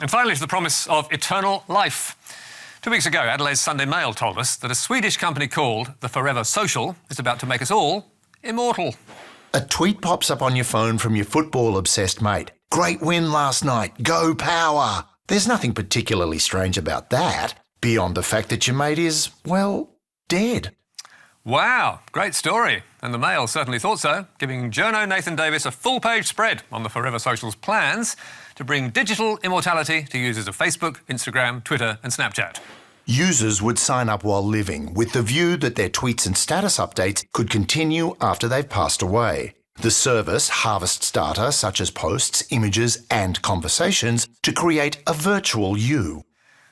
And finally, to the promise of eternal life. 2 weeks ago, Adelaide's Sunday Mail told us that a Swedish company called the Forever Social is about to make us all immortal. A tweet pops up on your phone from your football-obsessed mate. Great win last night. Go Power! There's nothing particularly strange about that, beyond the fact that your mate is, well, dead. Wow, great story. And the Mail certainly thought so, giving journo Nathan Davis a full-page spread on the Forever Social's plans to bring digital immortality to users of Facebook, Instagram, Twitter and Snapchat. Users would sign up while living, with the view that their tweets and status updates could continue after they've passed away. The service harvests data such as posts, images and conversations to create a virtual you.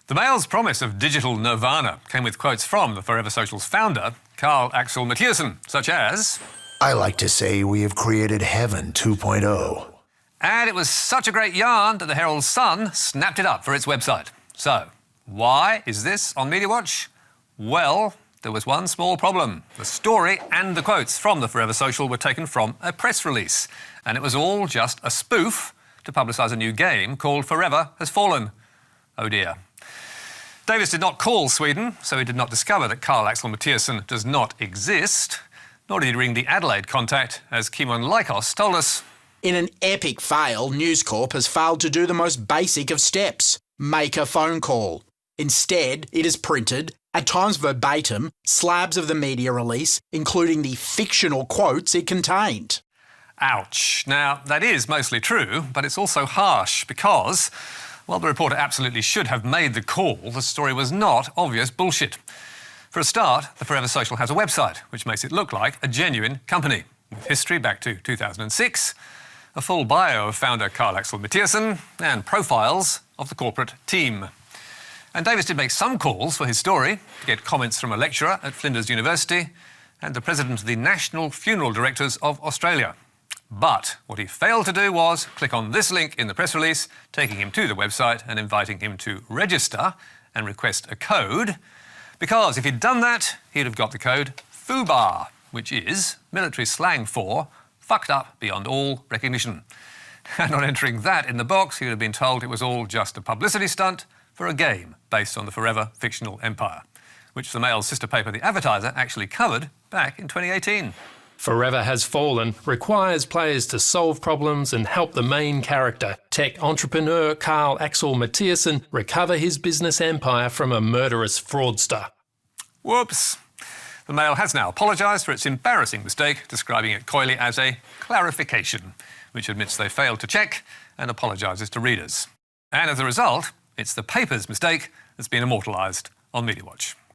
The Mail's promise of digital nirvana came with quotes from the Forever Social's founder, Karl-Axel Mattiasson, such as, "I like to say we have created Heaven 2.0. And it was such a great yarn that the Herald Sun snapped it up for its website. So, why is this on Media Watch? Well, there was one small problem. The story and the quotes from the Forever Social were taken from a press release, and it was all just a spoof to publicise a new game called Forever Has Fallen. Oh dear. Davis did not call Sweden, so he did not discover that Karl-Axel Mattiasson does not exist, nor did he ring the Adelaide contact, as Kimon Lycos told us. In an epic fail, News Corp has failed to do the most basic of steps, make a phone call. Instead, it has printed, at times verbatim, slabs of the media release, including the fictional quotes it contained. Ouch. Now, that is mostly true, but it's also harsh because, while the reporter absolutely should have made the call, the story was not obvious bullshit. For a start, the Forever Social has a website, which makes it look like a genuine company, with history back to 2006, a full bio of founder Karl-Axel Mattiasson, and profiles of the corporate team. And Davis did make some calls for his story, to get comments from a lecturer at Flinders University and the president of the National Funeral Directors of Australia. But what he failed to do was click on this link in the press release, taking him to the website and inviting him to register and request a code, because if he'd done that, he'd have got the code FUBAR, which is military slang for fucked up beyond all recognition. And not entering that in the box, he would have been told it was all just a publicity stunt for a game based on the forever fictional empire, which the Mail's sister paper, The Advertiser, actually covered back in 2018. Forever Has Fallen requires players to solve problems and help the main character, tech entrepreneur Karl-Axel Mattiasson, recover his business empire from a murderous fraudster. Whoops. The Mail has now apologised for its embarrassing mistake, describing it coyly as a clarification, which admits they failed to check and apologises to readers. And as a result, it's the paper's mistake that's been immortalised on Media Watch.